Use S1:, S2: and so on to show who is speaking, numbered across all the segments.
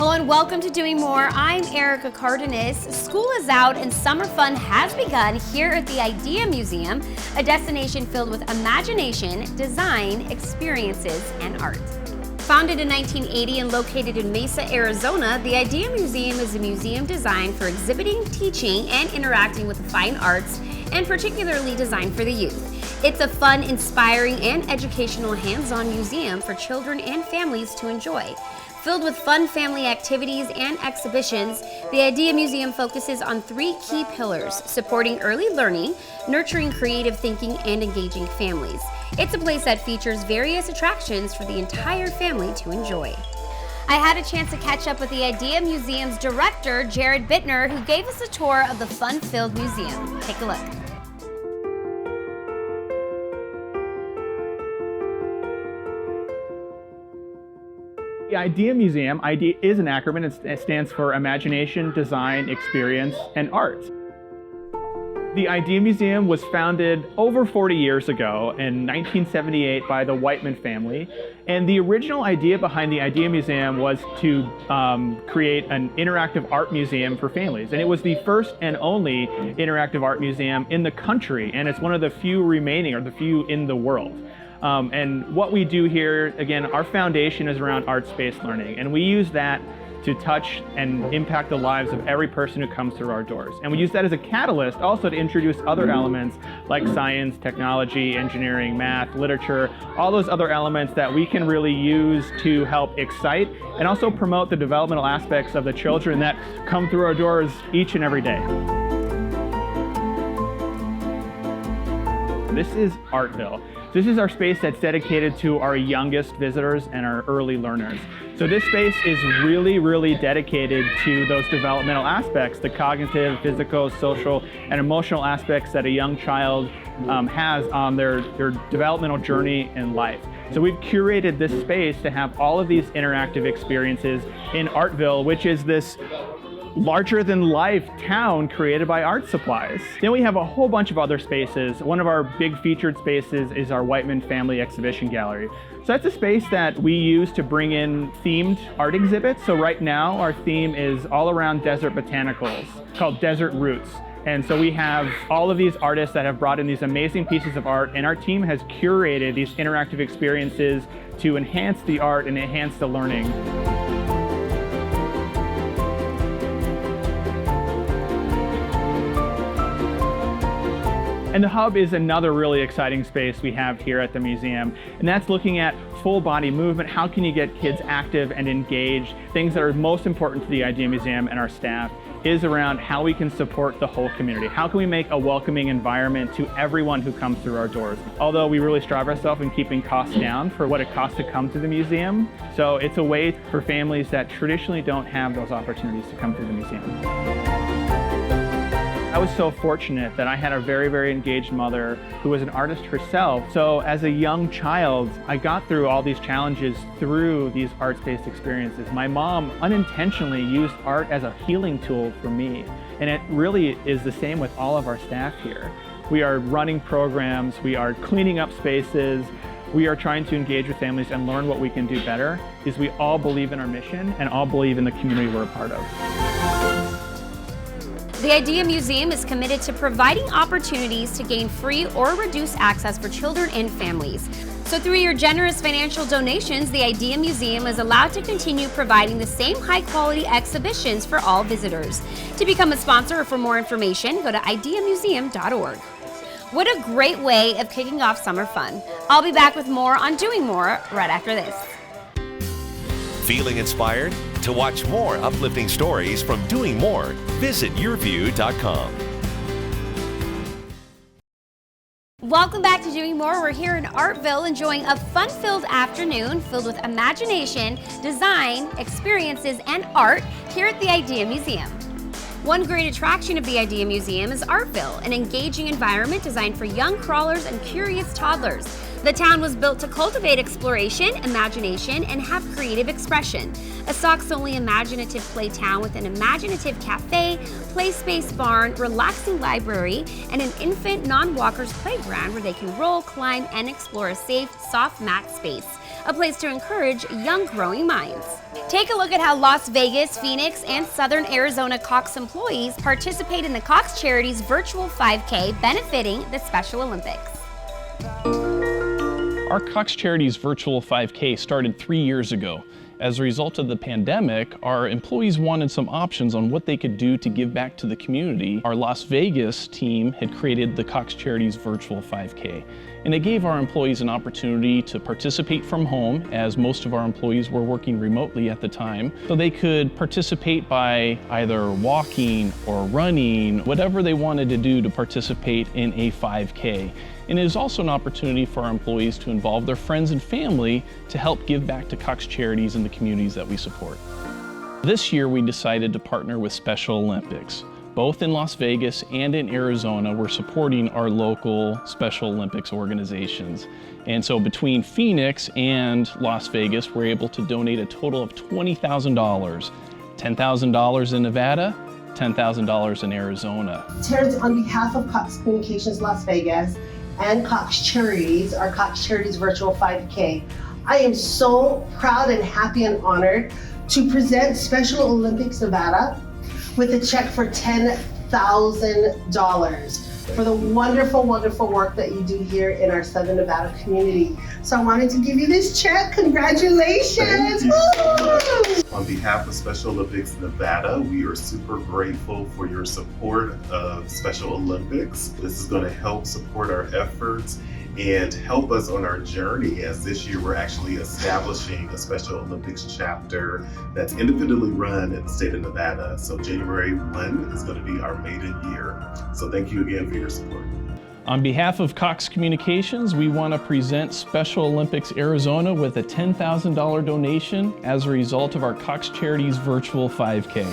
S1: Hello and welcome to Doing More. I'm Erica Cardenas. School is out and summer fun has begun here at the I.D.E.A Museum, a destination filled with imagination, design, experiences, and art. Founded in 1980 and located in Mesa, Arizona, the I.D.E.A Museum is a museum designed for exhibiting, teaching, and interacting with the fine arts, and particularly designed for the youth. It's a fun, inspiring, and educational hands-on museum for children and families to enjoy. Filled with fun family activities and exhibitions, the I.D.E.A Museum focuses on three key pillars: supporting early learning, nurturing creative thinking, and engaging families. It's a place that features various attractions for the entire family to enjoy. I had a chance to catch up with the I.D.E.A Museum's director, Jared Bittner, who gave us a tour of the fun-filled museum. Take a look.
S2: The I.D.E.A Museum, I.D.E.A is an acronym. It stands for Imagination, Design, Experience, and Art. The I.D.E.A Museum was founded over 40 years ago in 1978 by the Whiteman family. And the original idea behind the I.D.E.A Museum was to create an interactive art museum for families. And it was the first and only interactive art museum in the country. And it's one of the few remaining, or the few in the world. And what we do here, again, our foundation is around arts-based learning, and we use that to touch and impact the lives of every person who comes through our doors. And we use that as a catalyst also to introduce other elements like science, technology, engineering, math, literature, all those other elements that we can really use to help excite and also promote the developmental aspects of the children that come through our doors each and every day. This is Artville. This is our space that's dedicated to our youngest visitors and our early learners. So this space is really dedicated to those developmental aspects, the cognitive, physical, social, and emotional aspects that a young child has on their developmental journey in life. So we've curated this space to have all of these interactive experiences in Artville, which is this larger-than-life town created by art supplies. Then we have a whole bunch of other spaces. One of our big featured spaces is our Whiteman Family Exhibition Gallery. So that's a space that we use to bring in themed art exhibits. So right now our theme is all around desert botanicals, called Desert Roots. And so we have all of these artists that have brought in these amazing pieces of art, and our team has curated these interactive experiences to enhance the art and enhance the learning. And the Hub is another really exciting space we have here at the museum, and that's looking at full body movement. How can you get kids active and engaged? Things that are most important to the I.D.E.A Museum and our staff is around how we can support the whole community. How can we make a welcoming environment to everyone who comes through our doors? Although we really strive ourselves in keeping costs down for what it costs to come to the museum. So it's a way for families that traditionally don't have those opportunities to come to the museum. I was so fortunate that I had a very engaged mother who was an artist herself. So as a young child, I got through all these challenges through these arts-based experiences. My mom unintentionally used art as a healing tool for me. And it really is the same with all of our staff here. We are running programs, we are cleaning up spaces, we are trying to engage with families and learn what we can do better, because we all believe in our mission and all believe in the community we're a part of.
S1: The I.D.E.A Museum is committed to providing opportunities to gain free or reduced access for children and families. So through your generous financial donations, the I.D.E.A Museum is allowed to continue providing the same high-quality exhibitions for all visitors. To become a sponsor or for more information, go to ideamuseum.org. What a great way of kicking off summer fun. I'll be back with more on Doing More right after this.
S3: Feeling inspired? To watch more uplifting stories from Doing More, visit yourview.com.
S1: Welcome back to Doing More. We're here in Artville enjoying a fun-filled afternoon filled with imagination, design, experiences, and art here at the I.D.E.A Museum. One great attraction of the I.D.E.A Museum is Artville, an engaging environment designed for young crawlers and curious toddlers. The town was built to cultivate exploration, imagination, and have creative expression. A socks-only imaginative play town with an imaginative cafe, play space barn, relaxing library, and an infant non-walkers playground where they can roll, climb, and explore a safe, soft mat space. a place to encourage young growing minds. Take a look at how Las Vegas, Phoenix, and Southern Arizona Cox employees participate in the Cox Charities Virtual 5K benefiting the Special Olympics.
S4: Our Cox Charities Virtual 5K started 3 years ago. As a result of the pandemic, our employees wanted some options on what they could do to give back to the community. Our Las Vegas team had created the Cox Charities Virtual 5K, and it gave our employees an opportunity to participate from home, as most of our employees were working remotely at the time. So they could participate by either walking or running, whatever they wanted to do to participate in a 5K. And it is also an opportunity for our employees to involve their friends and family to help give back to Cox Charities and the communities that we support. This year we decided to partner with Special Olympics. Both in Las Vegas and in Arizona, we're supporting our local Special Olympics organizations. And so between Phoenix and Las Vegas, we're able to donate a total of $20,000. $10,000 in Nevada, $10,000 in Arizona.
S5: Terrence, on behalf of Cox Communications Las Vegas and Cox Charities, our Cox Charities Virtual 5K, I am so proud and happy and honored to present Special Olympics Nevada with a check for $10,000 for the wonderful, wonderful work that you do here in our Southern Nevada community. So I wanted to give you this check. Congratulations!
S6: On behalf of Special Olympics Nevada, we are super grateful for your support of Special Olympics. This is going to help support our efforts and help us on our journey, as this year we're actually establishing a Special Olympics chapter that's independently run in the state of Nevada. So January 1 is going to be our maiden year. So thank you again for your support.
S4: On behalf of Cox Communications, we want to present Special Olympics Arizona with a $10,000 donation as a result of our Cox Charities Virtual 5K.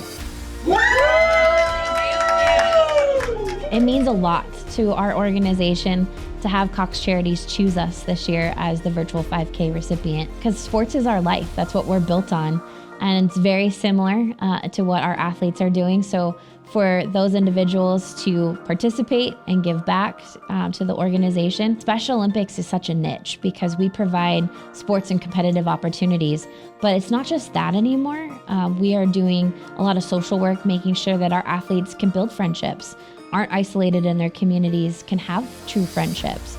S7: It means a lot to our organization to have Cox Charities choose us this year as the Virtual 5K recipient, because sports is our life. That's what we're built on, and it's very similar to what our athletes are doing. So for those individuals to participate and give back to the organization, Special Olympics is such a niche because we provide sports and competitive opportunities. But it's not just that anymore. We are doing a lot of social work, making sure that our athletes can build friendships, aren't isolated in their communities, can have true friendships.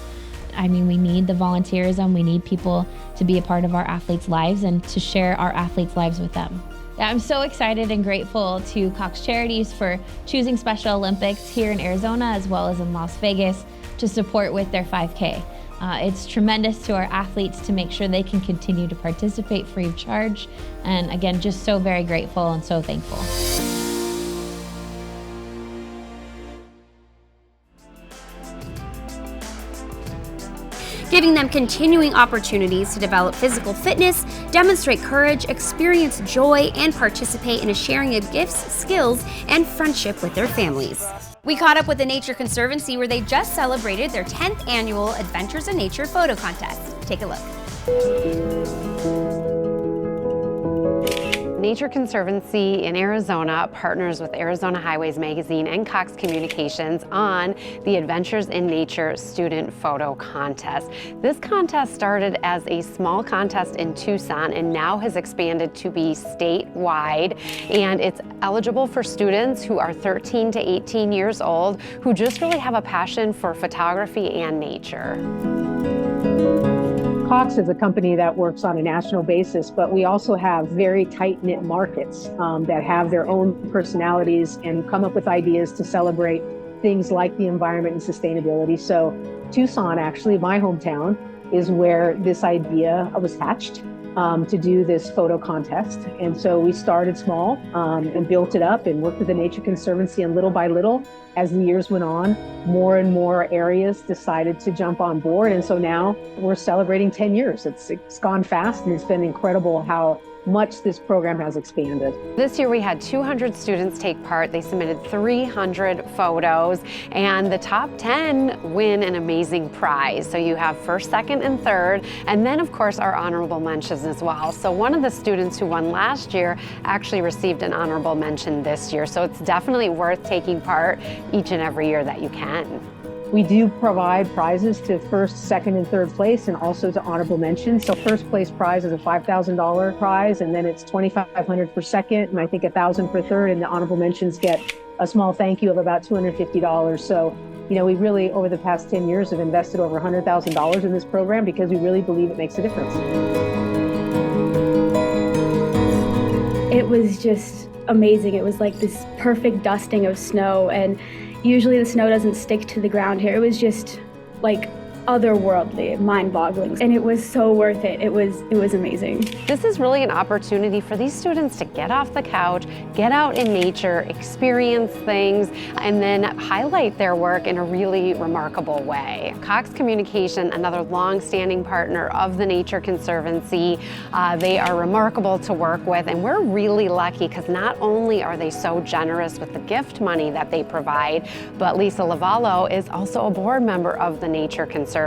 S7: I mean, we need the volunteerism. We need people to be a part of our athletes' lives and to share our athletes' lives with them. Yeah, I'm so excited and grateful to Cox Charities for choosing Special Olympics here in Arizona as well as in Las Vegas to support with their 5K. It's tremendous to our athletes to make sure they can continue to participate free of charge. And again, just so very grateful and so thankful.
S1: Giving them continuing opportunities to develop physical fitness, demonstrate courage, experience joy, and participate in a sharing of gifts, skills, and friendship with their families. We caught up with the Nature Conservancy where they just celebrated their 10th annual Adventures in Nature photo contest. Take a look.
S8: Nature Conservancy in Arizona partners with Arizona Highways Magazine and Cox Communications on the Adventures in Nature Student Photo Contest. This contest started as a small contest in Tucson and now has expanded to be statewide, and it's eligible for students who are 13 to 18 years old who just really have a passion for photography and nature.
S9: Cox is a company that works on a national basis, but we also have very tight-knit markets that have their own personalities and come up with ideas to celebrate things like the environment and sustainability. So Tucson, actually, my hometown, is where this idea was hatched to do this photo contest. And so we started small and built it up and worked with the Nature Conservancy, and little by little, as the years went on, more and more areas decided to jump on board. And so now we're celebrating 10 years. It's gone fast, and it's been incredible how much this program has expanded.
S8: This year we had 200 students take part. They submitted 300 photos, and the top 10 win an amazing prize. So you have first, second, and third, and then of course our honorable mentions as well. So one of the students who won last year actually received an honorable mention this year. So it's definitely worth taking part each and every year that you can.
S9: We do provide prizes to first, second, and third place, and also to honorable mention. So first place prize is a $5,000 prize, and then it's $2,500 for second, and I think $1,000 for third, and the honorable mentions get a small thank you of about $250. So, we really, over the past 10 years, have invested over $100,000 in this program because we really believe it makes a difference.
S10: It was just amazing. It was like this perfect dusting of snow, and usually the snow doesn't stick to the ground here. It was just like otherworldly, mind-boggling, and it was so worth it. It was amazing.
S8: This is really an opportunity for these students to get off the couch, get out in nature, experience things, and then highlight their work in a really remarkable way. Cox Communication, another long-standing partner of the Nature Conservancy, they are remarkable to work with, and we're really lucky because not only are they so generous with the gift money that they provide, but Lisa Lavallo is also a board member of the Nature Conservancy.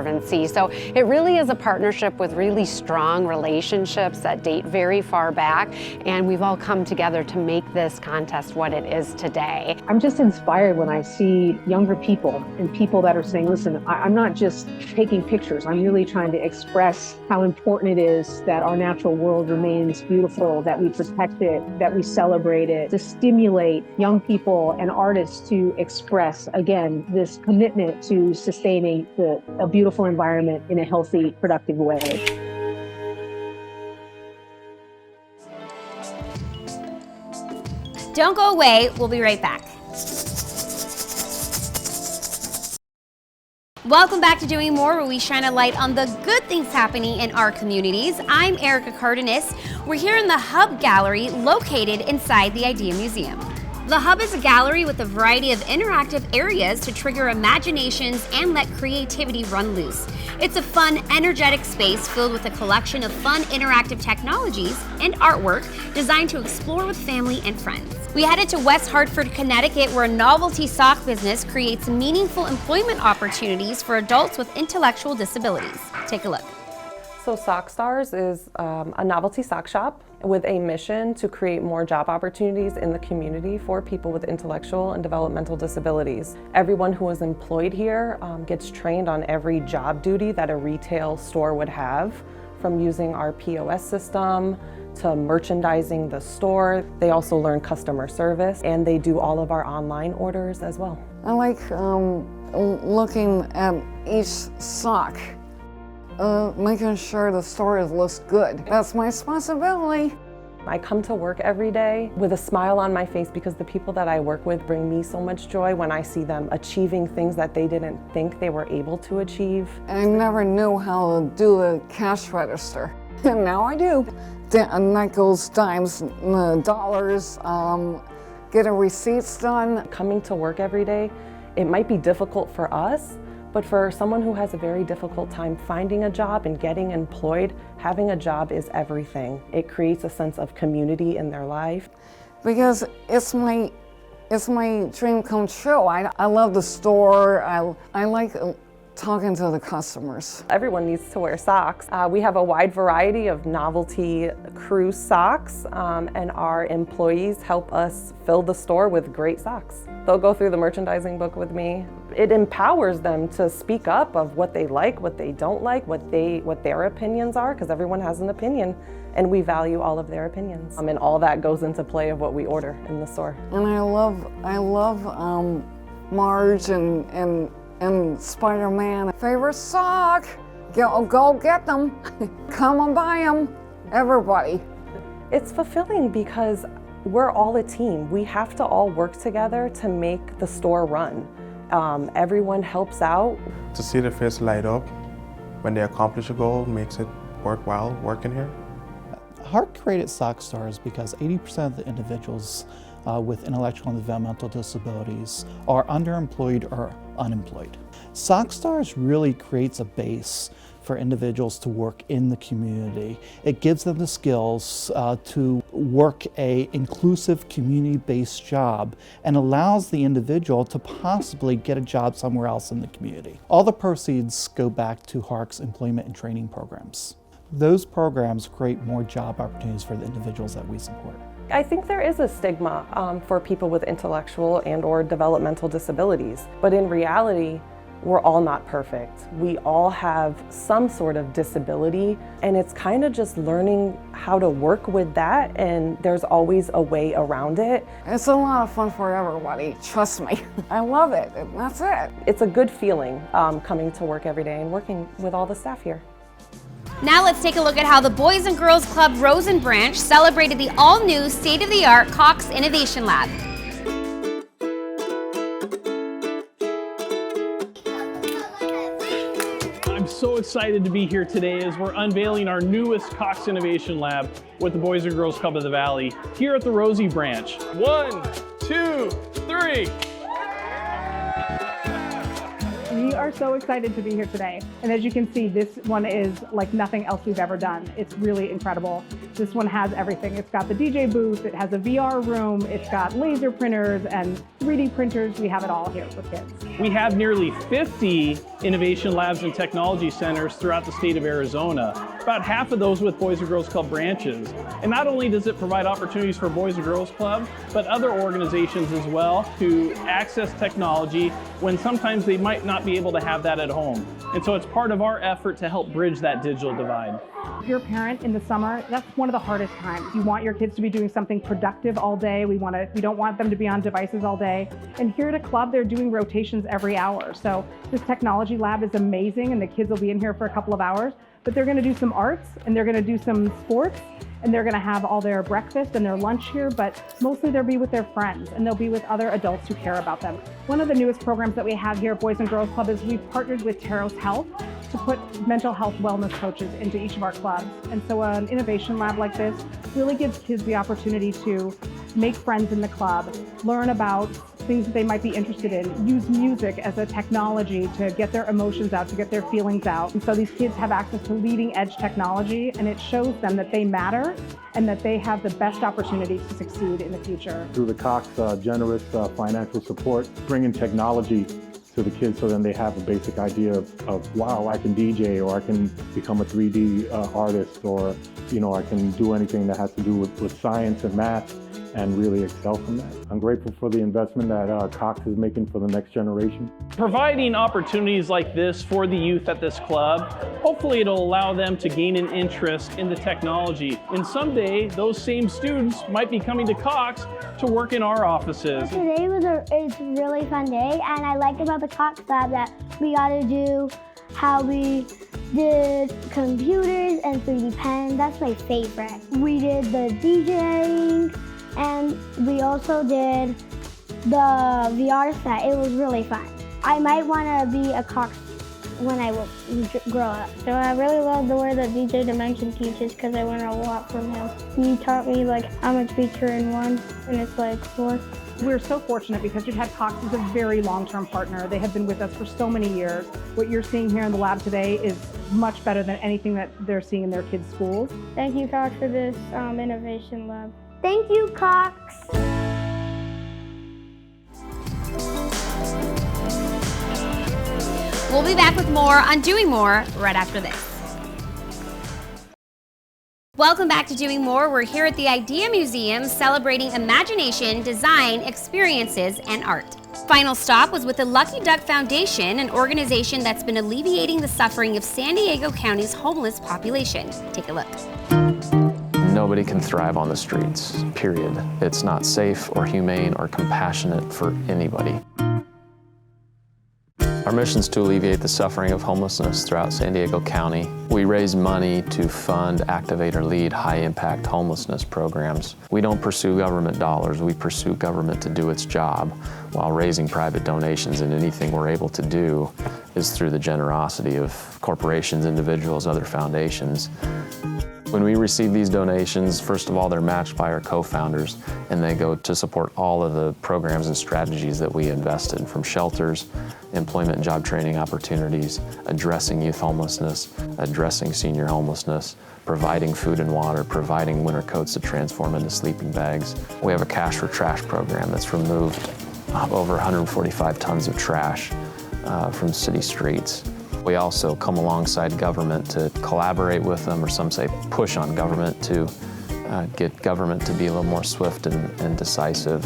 S8: So it really is a partnership with really strong relationships that date very far back, and we've all come together to make this contest what it is today.
S9: I'm just inspired when I see younger people and people that are saying, listen, I'm not just taking pictures, I'm really trying to express how important it is that our natural world remains beautiful, that we protect it, that we celebrate it, to stimulate young people and artists to express, again, this commitment to sustaining a beautiful environment in a healthy, productive way.
S1: Don't go away, we'll be right back. Welcome back to Doing More, where we shine a light on the good things happening in our communities. I'm Erica Cardenas. We're here in the Hub Gallery, located inside the I.D.E.A Museum. The Hub is a gallery with a variety of interactive areas to trigger imaginations and let creativity run loose. It's a fun, energetic space filled with a collection of fun, interactive technologies and artwork designed to explore with family and friends. We headed to West Hartford, Connecticut, where a novelty sock business creates meaningful employment opportunities for adults with intellectual disabilities. Take a look.
S11: So Sock Stars is a novelty sock shop with a mission to create more job opportunities in the community for people with intellectual and developmental disabilities. Everyone who is employed here gets trained on every job duty that a retail store would have, from using our POS system to merchandising the store. They also learn customer service, and they do all of our online orders as well.
S12: I like looking at each sock. Making sure the store looks good. That's my responsibility.
S11: I come to work every day with a smile on my face because the people that I work with bring me so much joy when I see them achieving things that they didn't think they were able to achieve.
S12: I never knew how to do the cash register, and now I do. Nickels, dimes, dollars, getting receipts done.
S11: Coming to work every day, it might be difficult for us, but for someone who has a very difficult time finding a job and getting employed, having a job is everything. It creates a sense of community in their life.
S12: Because it's my dream come true. I love the store. I like talking to the customers.
S11: Everyone needs to wear socks. We have a wide variety of novelty crew socks, and our employees help us fill the store with great socks. They'll go through the merchandising book with me. It empowers them to speak up of what they like, what they don't like, what their opinions are, because everyone has an opinion, and we value all of their opinions. And all that goes into play of what we order in the store.
S12: And I love Marge and Spider-Man. Favorite sock? Go get them. Come and buy them, everybody.
S11: It's fulfilling because we're all a team. We have to all work together to make the store run. Everyone helps out.
S13: To see their face light up when they accomplish a goal makes it worthwhile working here.
S14: HART created Sock Stars because 80% of the individuals with intellectual and developmental disabilities are underemployed or unemployed. Sock Stars really creates a base for individuals to work in the community. It gives them the skills to work a inclusive community-based job and allows the individual to possibly get a job somewhere else in the community. All the proceeds go back to HART's employment and training programs. Those programs create more job opportunities for the individuals that we support.
S11: I think there is a stigma for people with intellectual and/or developmental disabilities, but in reality, we're all not perfect. We all have some sort of disability, and it's kind of just learning how to work with that, and there's always a way around it.
S12: It's a lot of fun for everybody, trust me. I love it, that's it.
S11: It's a good feeling coming to work every day and working with all the staff here.
S1: Now let's take a look at how the Boys and Girls Club Rose and Branch celebrated the all-new state-of-the-art Cox Innovation Lab.
S4: I'm so excited to be here today as we're unveiling our newest Cox Innovation Lab with the Boys and Girls Club of the Valley here at the Rosie Branch. 1, 2, 3.
S15: We are so excited to be here today. And as you can see, this one is like nothing else we've ever done. It's really incredible. This one has everything. It's got the DJ booth, it has a VR room, it's got laser printers and 3D printers. We have it all here for kids.
S4: We have nearly 50 innovation labs and technology centers throughout the state of Arizona, about half of those with Boys and Girls Club branches. And not only does it provide opportunities for Boys and Girls Club, but other organizations as well to access technology when sometimes they might not be able to have that at home. And so it's part of our effort to help bridge that digital divide.
S15: If you're a parent in the summer, that's one of the hardest times. You want your kids to be doing something productive all day. We don't want them to be on devices all day. And here at a club, they're doing rotations every hour. So this technology lab is amazing, and the kids will be in here for a couple of hours, but they're gonna do some arts, and they're gonna do some sports, and they're gonna have all their breakfast and their lunch here, but mostly they'll be with their friends, and they'll be with other adults who care about them. One of the newest programs that we have here at Boys and Girls Club is we've partnered with Taros Health to put mental health wellness coaches into each of our clubs. And so an innovation lab like this really gives kids the opportunity to make friends in the club, learn about things that they might be interested in, use music as a technology to get their emotions out, to get their feelings out. And so these kids have access to leading edge technology, and it shows them that they matter and that they have the best opportunities to succeed in the future.
S16: Through the Cox generous financial support, bringing technology to the kids so then they have a basic idea of wow, I can DJ, or I can become a 3D artist, or I can do anything that has to do with science and math and really excel from that. I'm grateful for the investment that Cox is making for the next generation.
S4: Providing opportunities like this for the youth at this club, hopefully it'll allow them to gain an interest in the technology. And someday, those same students might be coming to Cox to work in our offices.
S17: Today was a really fun day, and I liked about the Cox lab that we got to do how we did computers and 3D pens. That's my favorite. We did the DJing, and we also did the VR set. It was really fun. I might want to be a Cox when I will grow up. So I really love the way that DJ Dimension teaches because I learned a lot from him. He taught me I'm a teacher in one, and it's cool.
S15: We're so fortunate because we've had Cox as a very long-term partner. They have been with us for so many years. What you're seeing here in the lab today is much better than anything that they're seeing in their kids' schools.
S17: Thank you, Cox, for this innovation lab. Thank you, Cox.
S1: We'll be back with more on Doing More right after this. Welcome back to Doing More. We're here at the I.D.E.A Museum celebrating imagination, design, experiences, and art. Final stop was with the Lucky Duck Foundation, an organization that's been alleviating the suffering of San Diego County's homeless population. Take a look.
S18: Nobody can thrive on the streets, period. It's not safe or humane or compassionate for anybody. Our mission is to alleviate the suffering of homelessness throughout San Diego County. We raise money to fund, activate, or lead high-impact homelessness programs. We don't pursue government dollars, we pursue government to do its job while raising private donations, and anything we're able to do is through the generosity of corporations, individuals, other foundations. When we receive these donations, first of all, they're matched by our co-founders, and they go to support all of the programs and strategies that we invest in, from shelters, employment and job training opportunities, addressing youth homelessness, addressing senior homelessness, providing food and water, providing winter coats to transform into sleeping bags. We have a Cash for Trash program that's removed over 145 tons of trash from city streets. We also come alongside government to collaborate with them, or some say push on government to get government to be a little more swift and decisive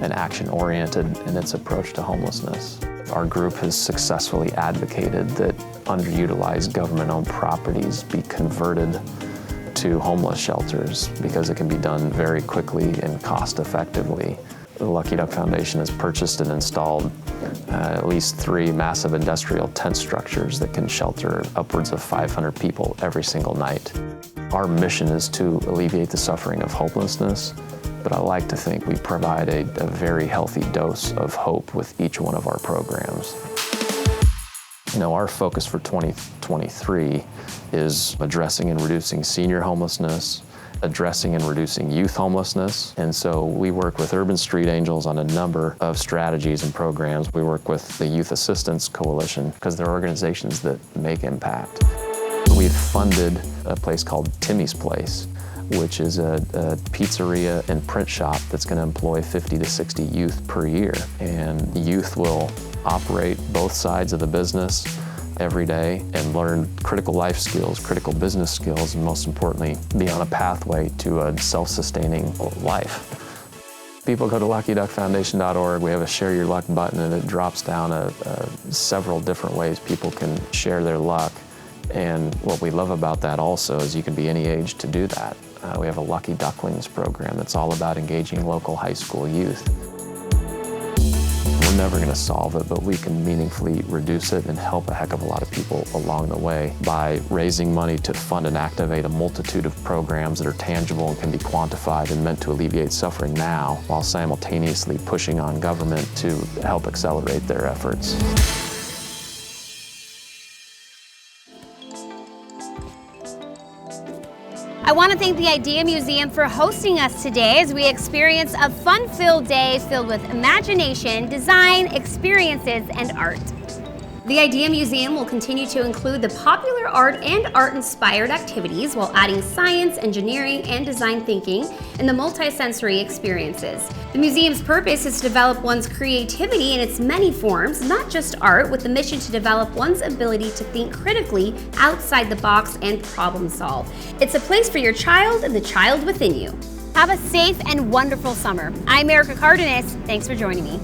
S18: and action-oriented in its approach to homelessness. Our group has successfully advocated that underutilized government-owned properties be converted to homeless shelters because it can be done very quickly and cost-effectively. The Lucky Duck Foundation has purchased and installed at least 3 massive industrial tent structures that can shelter upwards of 500 people every single night. Our mission is to alleviate the suffering of hopelessness, but I like to think we provide a very healthy dose of hope with each one of our programs. You know, our focus for 2023 is addressing and reducing senior homelessness, addressing and reducing youth homelessness. And so we work with Urban Street Angels on a number of strategies and programs. We work with the Youth Assistance Coalition because they're organizations that make impact. We've funded a place called Timmy's Place, which is a pizzeria and print shop that's going to employ 50 to 60 youth per year. And youth will operate both sides of the business every day and learn critical life skills, critical business skills, and most importantly, be on a pathway to a self-sustaining life. People go to LuckyDuckFoundation.org. We have a Share Your Luck button, and it drops down several different ways people can share their luck. And what we love about that also is you can be any age to do that. We have a Lucky Ducklings program that's all about engaging local high school youth. We're never going to solve it, but we can meaningfully reduce it and help a heck of a lot of people along the way by raising money to fund and activate a multitude of programs that are tangible and can be quantified and meant to alleviate suffering now, while simultaneously pushing on government to help accelerate their efforts.
S1: I want to thank the I.D.E.A Museum for hosting us today as we experience a fun-filled day filled with imagination, design, experiences, and art. The I.D.E.A Museum will continue to include the popular art and art-inspired activities while adding science, engineering, and design thinking in the multi-sensory experiences. The museum's purpose is to develop one's creativity in its many forms, not just art, with the mission to develop one's ability to think critically outside the box and problem solve. It's a place for your child and the child within you. Have a safe and wonderful summer. I'm Erica Cardenas. Thanks for joining me.